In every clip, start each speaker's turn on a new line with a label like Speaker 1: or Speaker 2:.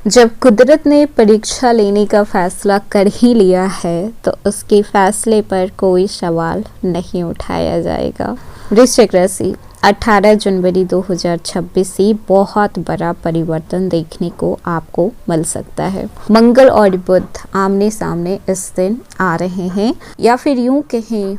Speaker 1: जब कुदरत ने परीक्षा लेने का फैसला कर ही लिया है तो उसके फैसले पर कोई सवाल नहीं उठाया जाएगा। वृश्चिक राशि, 18 जनवरी 2026 से बहुत बड़ा परिवर्तन देखने को आपको मिल सकता है। मंगल और बुध आमने सामने इस दिन आ रहे हैं, या फिर यूं कहें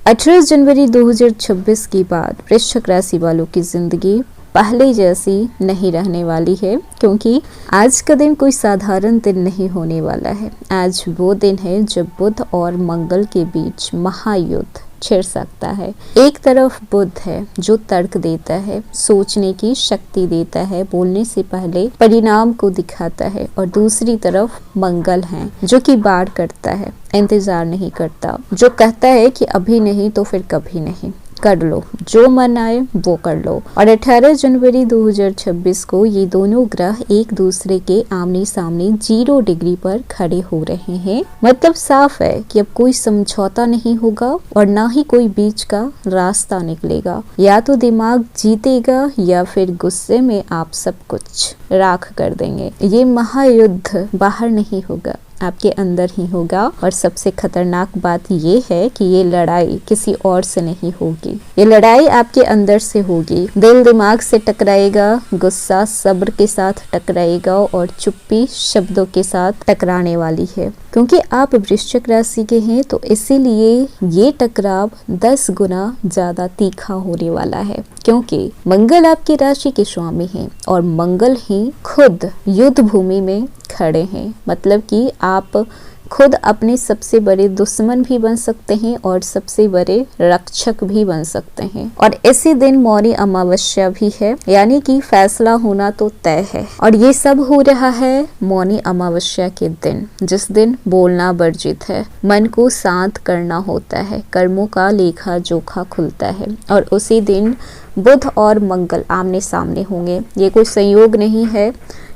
Speaker 1: 18 जनवरी 2026 के बाद वृश्चिक राशि वालों की जिंदगी पहले जैसी नहीं रहने वाली है, क्योंकि आज का दिन कोई साधारण दिन नहीं होने वाला है। आज वो दिन है जब बुध और मंगल के बीच महायुद्ध छिड़ सकता है। एक तरफ बुध है जो तर्क देता है, सोचने की शक्ति देता है, बोलने से पहले परिणाम को दिखाता है, और दूसरी तरफ मंगल है जो कि वार करता है, इंतजार नहीं करता, जो कहता है कि अभी नहीं तो फिर कभी नहीं, कर लो, जो मन आए वो कर लो। और 18 जनवरी 2026 को ये दोनों ग्रह एक दूसरे के आमने सामने 0 डिग्री पर खड़े हो रहे हैं। मतलब साफ है कि अब कोई समझौता नहीं होगा और ना ही कोई बीच का रास्ता निकलेगा। या तो दिमाग जीतेगा या फिर गुस्से में आप सब कुछ राख कर देंगे। ये महायुद्ध बाहर नहीं होगा, आपके अंदर ही होगा। और सबसे खतरनाक बात ये है कि ये लड़ाई किसी और से नहीं होगी, ये लड़ाई आपके अंदर से होगी। दिल दिमाग से टकराएगा, गुस्सा सब्र के साथ टकराएगा और चुप्पी शब्दों के साथ टकराने वाली है। क्योंकि आप वृश्चिक राशि के हैं तो इसीलिए ये टकराव 10 गुना ज्यादा तीखा होने वाला है, क्योंकि मंगल आपकी राशि के स्वामी हैं और मंगल ही खुद युद्ध भूमि में खड़े हैं। मतलब कि आप खुद अपने सबसे बड़े दुश्मन भी बन सकते हैं और सबसे बड़े रक्षक भी बन सकते हैं। और इसी दिन मौनी अमावस्या भी है, यानी कि फैसला होना तो तय है। और ये सब हो रहा है मौनी अमावस्या के दिन, जिस दिन बोलना वर्जित है, मन को शांत करना होता है, कर्मों का लेखा जोखा खुलता है। और उसी दिन बुध और मंगल आमने सामने होंगे। ये कोई संयोग नहीं है,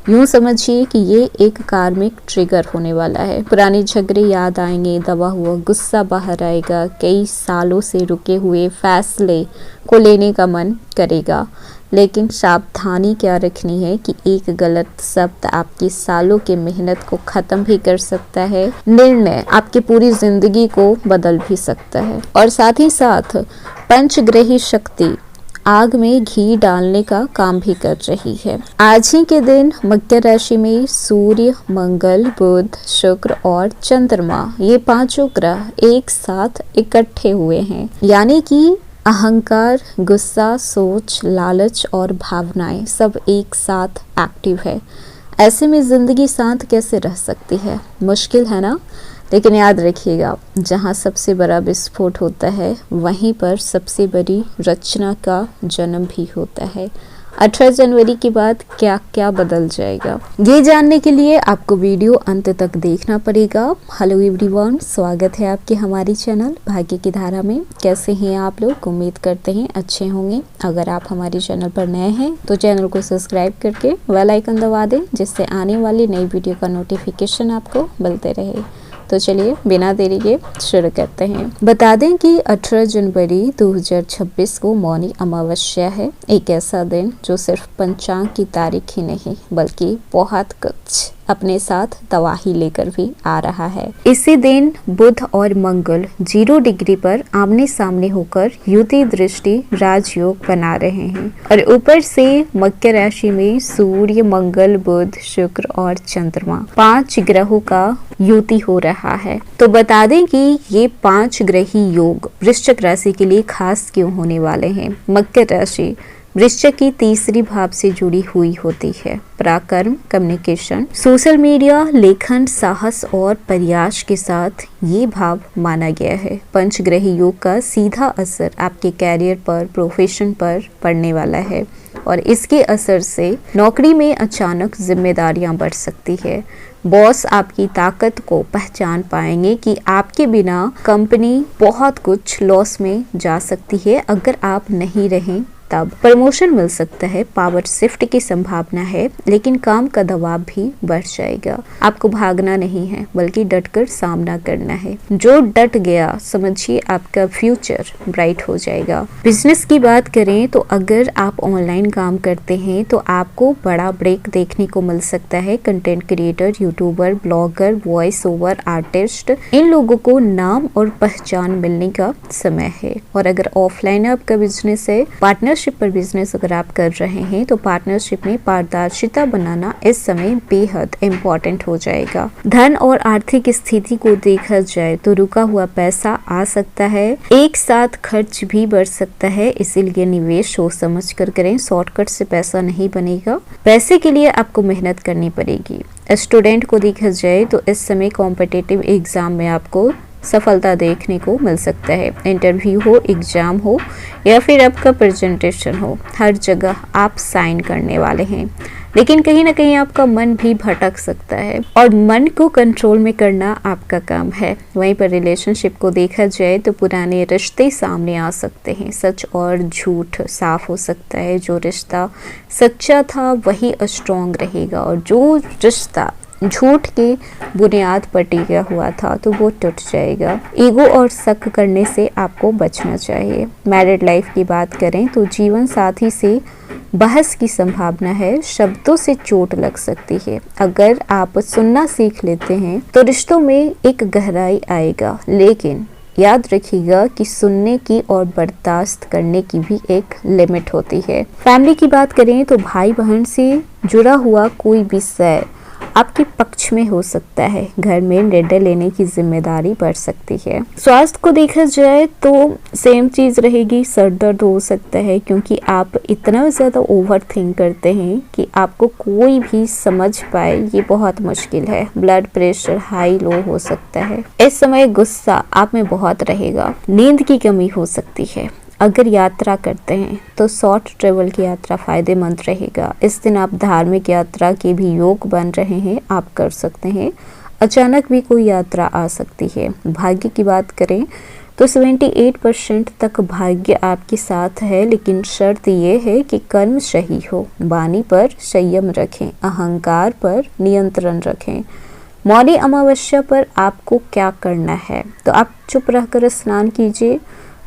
Speaker 1: यूं समझिए कि ये एक कार्मिक ट्रिगर होने वाला है। पुराने झगड़े याद आएंगे, दबा हुआ गुस्सा बाहर आएगा, कई सालों से रुके हुए फैसले को लेने का मन करेगा। लेकिन सावधानी क्या रखनी है कि एक गलत शब्द आपकी सालों की मेहनत को खत्म भी कर सकता है, निर्णय आपकी पूरी जिंदगी को बदल भी सकता है। और साथ ही साथ पंचग्रही शक्ति आग में घी डालने का काम भी कर रही है। आज ही के दिन मकर राशि में सूर्य, मंगल, बुध, शुक्र और चंद्रमा, ये 5 ग्रह एक साथ इकट्ठे हुए हैं। यानी कि अहंकार, गुस्सा, सोच, लालच और भावनाएं सब एक साथ एक्टिव है। ऐसे में जिंदगी शांत कैसे रह सकती है? मुश्किल है ना? लेकिन याद रखिएगा, जहाँ सबसे बड़ा विस्फोट होता है वहीं पर सबसे बड़ी रचना का जन्म भी होता है। 18 जनवरी के बाद क्या क्या बदल जाएगा, ये जानने के लिए आपको वीडियो अंत तक देखना पड़ेगा। हेलो एवरीवन, स्वागत है आपके हमारी चैनल भाग्य की धारा में। कैसे हैं आप लोग? उम्मीद करते हैं अच्छे होंगे। अगर आप हमारे चैनल पर नए हैं तो चैनल को सब्सक्राइब करके बेल आइकन दबा दें, जिससे आने वाली नई वीडियो का नोटिफिकेशन आपको मिलते रहे। तो चलिए बिना देरी के शुरू करते हैं। बता दें कि 18 जनवरी 2026 को मौनी अमावस्या है। एक ऐसा दिन जो सिर्फ पंचांग की तारीख ही नहीं बल्कि बहुत कुछ अपने साथ तबाही लेकर भी आ रहा है। इसी दिन बुध और मंगल 0 डिग्री पर आमने सामने होकर युति दृष्टि राजयोग बना रहे हैं। और ऊपर से मकर राशि में सूर्य, मंगल, बुध, शुक्र और चंद्रमा 5 ग्रहों का युति हो रहा है। तो बता दें कि ये 5 ग्रही योग वृश्चिक राशि के लिए खास क्यों होने वाले हैं। मकर राशि वृश्चिक की तीसरी भाव से जुड़ी हुई होती है। पराक्रम, कम्युनिकेशन, सोशल मीडिया, लेखन, साहस और प्रयास के साथ ये भाव माना गया है। पंचग्रही योग का सीधा असर आपके कैरियर पर, प्रोफेशन पर पड़ने वाला है और इसके असर से नौकरी में अचानक जिम्मेदारियां बढ़ सकती है। बॉस आपकी ताकत को पहचान पाएंगे कि आपके बिना कंपनी बहुत कुछ लॉस में जा सकती है अगर आप नहीं रहें तब प्रमोशन मिल सकता है, पावर शिफ्ट की संभावना है, लेकिन काम का दबाव भी बढ़ जाएगा। आपको भागना नहीं है बल्कि डटकर सामना करना है। जो डट गया समझिए आपका फ्यूचर ब्राइट हो जाएगा। बिजनेस की बात करें तो अगर आप ऑनलाइन काम करते हैं तो आपको बड़ा ब्रेक देखने को मिल सकता है। Content creator, YouTuber, blogger, voice over artist, इन लोगों को नाम और पहचान मिलने का समय है। और अगर ऑफलाइन आपका बिजनेस है, पार्टनरशिप पर बिजनेस अगर आप कर रहे हैं तो पार्टनरशिप में पारदर्शिता बनाना इस समय बेहद इम्पोर्टेंट हो जाएगा। धन और आर्थिक स्थिति को देखा जाए तो रुका हुआ पैसा आ सकता है, एक साथ खर्च भी बढ़ सकता है, इसीलिए निवेश सोच समझ कर करें। शॉर्टकट से पैसा नहीं बनेगा, पैसे के लिए आपको मेहनत करनी पड़ेगी। स्टूडेंट को देखा जाए तो इस समय कॉम्पिटिटिव एग्जाम में आपको सफलता देखने को मिल सकता है। इंटरव्यू हो, एग्जाम हो या फिर आपका प्रेजेंटेशन हो, हर जगह आप साइन करने वाले हैं। लेकिन कहीं ना कहीं आपका मन भी भटक सकता है और मन को कंट्रोल में करना आपका काम है। वहीं पर रिलेशनशिप को देखा जाए तो पुराने रिश्ते सामने आ सकते हैं, सच और झूठ साफ हो सकता है। जो रिश्ता सच्चा था वही स्ट्रॉन्ग रहेगा और जो रिश्ता झूठ की बुनियाद पर टिका हुआ था तो वो टूट जाएगा। ईगो और शक करने से आपको बचना चाहिए। मैरिड लाइफ की बात करें तो जीवन साथी से बहस की संभावना है, शब्दों से चोट लग सकती है। अगर आप सुनना सीख लेते हैं तो रिश्तों में एक गहराई आएगा, लेकिन याद रखिएगा कि सुनने की और बर्दाश्त करने की भी एक लिमिट होती है। फैमिली की बात करें तो भाई बहन से जुड़ा हुआ कोई विषय आपके पक्ष में हो सकता है। घर में निर्णय लेने की जिम्मेदारी बढ़ सकती है। स्वास्थ्य को देखा जाए तो सेम चीज रहेगी, सर दर्द हो सकता है क्योंकि आप इतना ज्यादा ओवर थिंक करते हैं कि आपको कोई भी समझ पाए ये बहुत मुश्किल है। ब्लड प्रेशर हाई लो हो सकता है। इस समय गुस्सा आप में बहुत रहेगा। नींद की कमी हो सकती है। अगर यात्रा करते हैं तो शॉर्ट ट्रेवल की यात्रा फायदेमंद रहेगा। इस दिन आप धार्मिक यात्रा के भी योग बन रहे हैं, आप कर सकते हैं। अचानक भी कोई यात्रा आ सकती है। भाग्य की बात करें तो 78% तक भाग्य आपके साथ है, लेकिन शर्त यह है कि कर्म सही हो। वाणी पर संयम रखें, अहंकार पर नियंत्रण रखें। मौनी अमावस्या पर आपको क्या करना है तो आप चुप रहकर स्नान कीजिए।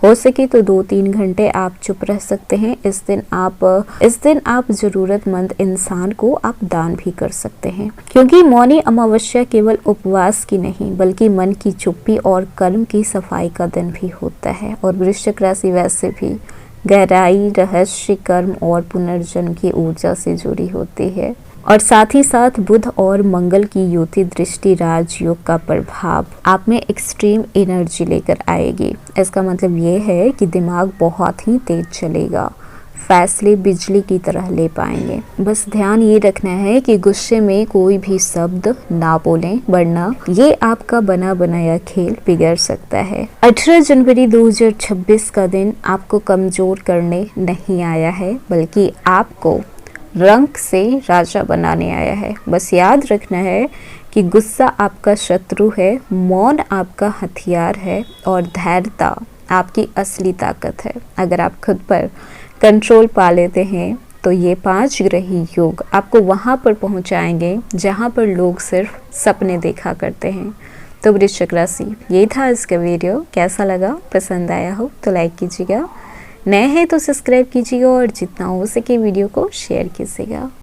Speaker 1: हो सके तो 2-3 घंटे आप चुप रह सकते हैं। इस दिन आप जरूरतमंद इंसान को आप दान भी कर सकते हैं, क्योंकि मौनी अमावस्या केवल उपवास की नहीं बल्कि मन की चुप्पी और कर्म की सफाई का दिन भी होता है। और वृश्चिक राशि वैसे भी गहराई, रहस्य, कर्म और पुनर्जन्म की ऊर्जा से जुड़ी होती है। और साथ ही साथ बुध और मंगल की युति दृष्टि राजयोग का प्रभाव आप में एक्सट्रीम एनर्जी लेकर आएगी। इसका मतलब ये है कि दिमाग बहुत ही तेज चलेगा, फैसले बिजली की तरह ले पाएंगे। बस ध्यान ये रखना है कि गुस्से में कोई भी शब्द ना बोलें, वरना ये आपका बना बनाया खेल बिगड़ सकता है। 18 जनवरी 2026 का दिन आपको कमजोर करने नहीं आया है, बल्कि आपको रंग से राजा बनाने आया है। बस याद रखना है कि गुस्सा आपका शत्रु है, मौन आपका हथियार है और धैर्यता आपकी असली ताकत है। अगर आप खुद पर कंट्रोल पा लेते हैं तो ये 5 ग्रही योग आपको वहाँ पर पहुँचाएंगे जहाँ पर लोग सिर्फ सपने देखा करते हैं। तो वृश्चिक राशि, ये था इसका वीडियो। कैसा लगा? पसंद आया हो तो लाइक कीजिएगा, नए हैं तो सब्सक्राइब कीजिएगा और जितना हो सके वीडियो को शेयर कीजिएगा।